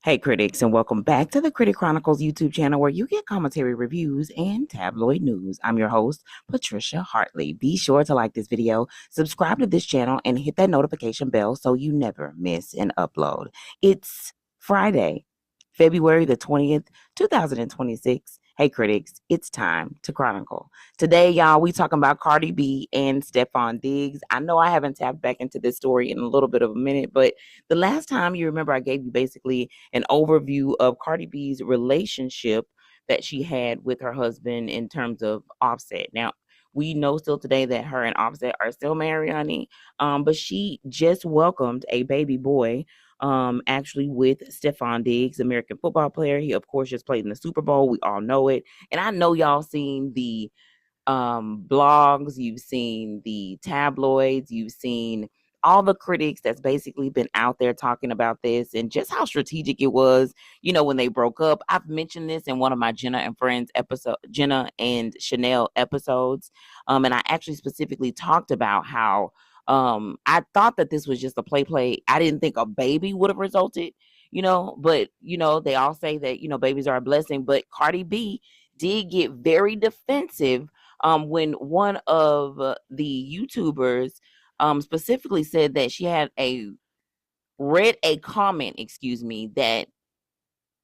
Hey critics, and welcome back to the Critic Chronicles YouTube channel where you get commentary, reviews, and tabloid news. I'm your host, Patricia Hartley. Be sure to like this video, subscribe to this channel, and hit that notification bell so you never miss an upload. It's Friday, February the 20th, 2026. Hey critics, it's time to chronicle. Today, y'all, we talking about Cardi B and Stefon Diggs. I know I haven't tapped back into this story in a little bit of a minute, but the last time you remember, I gave you basically an overview of Cardi B's relationship that she had with her husband in terms of Offset. Now, we know still today that her and Offset are still married, honey. But she just welcomed a baby boy, actually with Stefon Diggs, American football player. He, of course, just played in the Super Bowl. We all know it. And I know y'all seen the blogs, you've seen the tabloids, you've seen all the critics that's basically been out there talking about this and just how strategic it was, when they broke up. I've mentioned this in one of my Jenna and Chanel episodes. And I actually specifically talked about how I thought that this was just a play. I didn't think a baby would have resulted, but they all say that, babies are a blessing, but Cardi B did get very defensive when one of the YouTubers specifically said that she had read a comment, that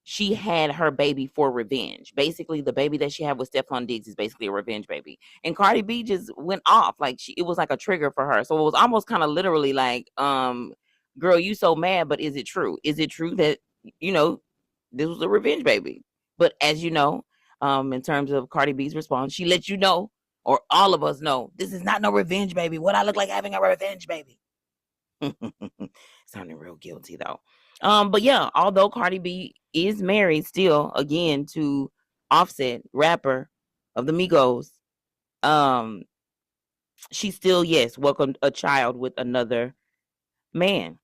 she had her baby for revenge. Basically, the baby that she had with Stefon Diggs is basically a revenge baby. And Cardi B just went off. Like it was like a trigger for her. So it was almost kind of literally like, girl, you so mad, but is it true? Is it true that, this was a revenge baby? But as you know, in terms of Cardi B's response, she let you know, or all of us know, this is not no revenge baby. What I look like having a revenge baby. Sounding real guilty though. But yeah, although Cardi B is married still, again, to Offset, rapper of the Migos, she still, yes, welcomed a child with another man.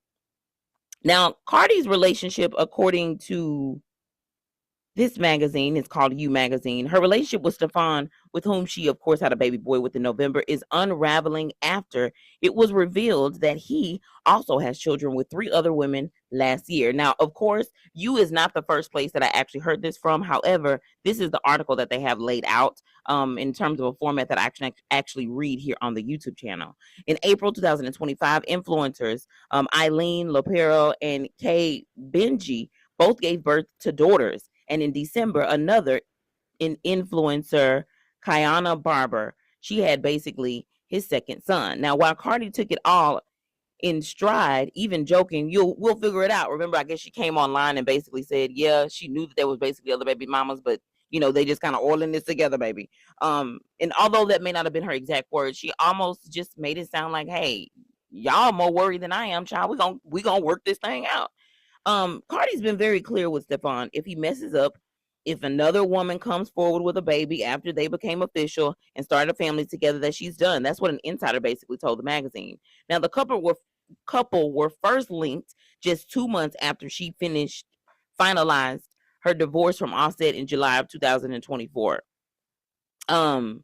Now, Cardi's relationship, according to this magazine, is called You Magazine. Her relationship with Stefon, with whom she, of course, had a baby boy with in November, is unraveling after it was revealed that he also has children with 3 other women last year. Now, of course, You is not the first place that I actually heard this from. However, this is the article that they have laid out in terms of a format that I actually read here on the YouTube channel. In April 2025, influencers Eileen Lopero and Kay Benji both gave birth to daughters. And in December, another influencer, Kiana Barber, she had basically his second son. Now, while Cardi took it all in stride, even joking, we'll figure it out. Remember, I guess she came online and basically said, yeah, she knew that there was basically other baby mamas, but they just kind of oiling this together, baby. And although that may not have been her exact words, she almost just made it sound like, hey, y'all more worried than I am, child. We gonna work this thing out. Cardi's been very clear with Stefon. If he messes up, if another woman comes forward with a baby after they became official and started a family together, that she's done. That's what an insider basically told the magazine. Now, the couple were first linked just 2 months after she finalized her divorce from Offset in July of 2024. And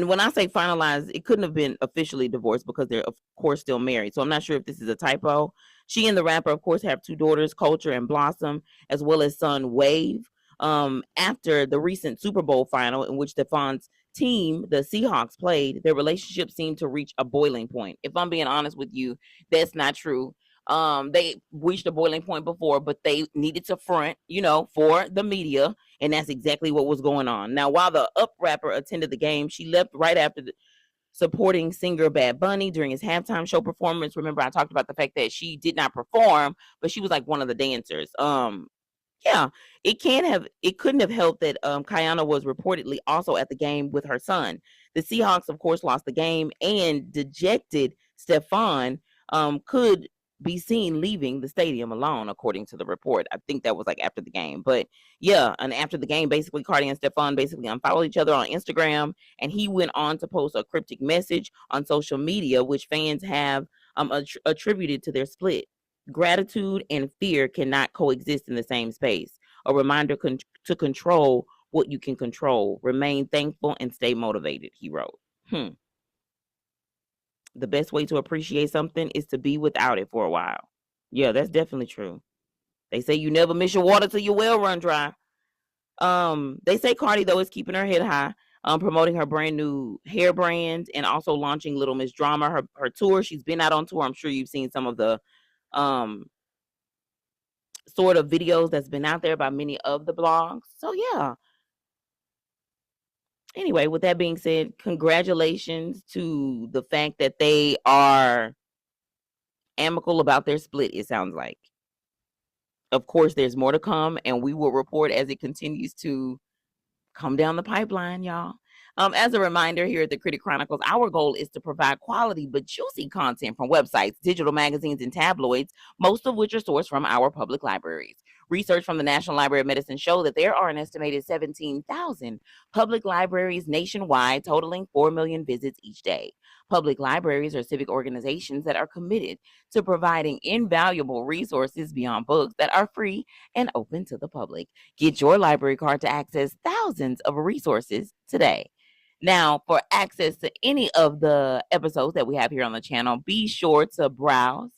when I say finalized, it couldn't have been officially divorced because they're, of course, still married. So I'm not sure if this is a typo. She and the rapper, of course, have 2 daughters, Culture and Blossom, as well as son Wave. After the recent Super Bowl final in which Stefon's team, the Seahawks, played, their relationship seemed to reach a boiling point. If I'm being honest with you, that's not true. They reached a boiling point before, but they needed to front, for the media, and that's exactly what was going on. Now, while the Up rapper attended the game, she left right after supporting singer Bad Bunny during his halftime show performance. Remember, I talked about the fact that she did not perform, but she was like one of the dancers. Yeah, it couldn't have helped that Kiana was reportedly also at the game with her son. The Seahawks, of course, lost the game, and dejected Stefon could be seen leaving the stadium alone, according to the report. I think that was like after the game. But yeah, and after the game, basically Cardi and Stefon basically unfollowed each other on Instagram, and he went on to post a cryptic message on social media, which fans have attributed to their split. Gratitude and fear cannot coexist in the same space. A reminder to control what you can control. Remain thankful and stay motivated, he wrote. The best way to appreciate something is to be without it for a while. Yeah, that's definitely true. They say you never miss your water till your well run dry. They say Cardi, though, is keeping her head high, promoting her brand new hair brand and also launching Little Miss Drama, her tour. She's been out on tour. I'm sure you've seen some of the sort of videos that's been out there by many of the blogs. So yeah. Anyway, with that being said, congratulations to the fact that they are amicable about their split, it sounds like. Of course, there's more to come, and we will report as it continues to come down the pipeline, y'all. As a reminder, here at the Critic Chronicles, our goal is to provide quality but juicy content from websites, digital magazines, and tabloids, most of which are sourced from our public libraries. Research from the National Library of Medicine show that there are an estimated 17,000 public libraries nationwide, totaling 4 million visits each day. Public libraries are civic organizations that are committed to providing invaluable resources beyond books that are free and open to the public. Get your library card to access thousands of resources today. Now, for access to any of the episodes that we have here on the channel, be sure to browse.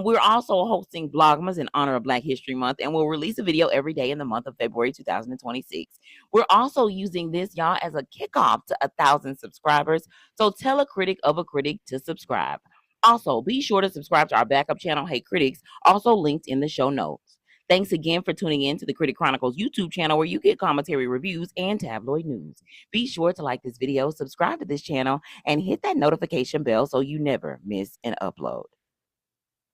We're also hosting Vlogmas in honor of Black History Month, and we'll release a video every day in the month of February 2026. We're also using this, y'all, as a kickoff to 1,000 subscribers. So tell a critic of a critic to subscribe. Also, be sure to subscribe to our backup channel, Hey Critics, also linked in the show notes. Thanks again for tuning in to the Critic Chronicles YouTube channel, where you get commentary, reviews, and tabloid news. Be sure to like this video, subscribe to this channel, and hit that notification bell so you never miss an upload.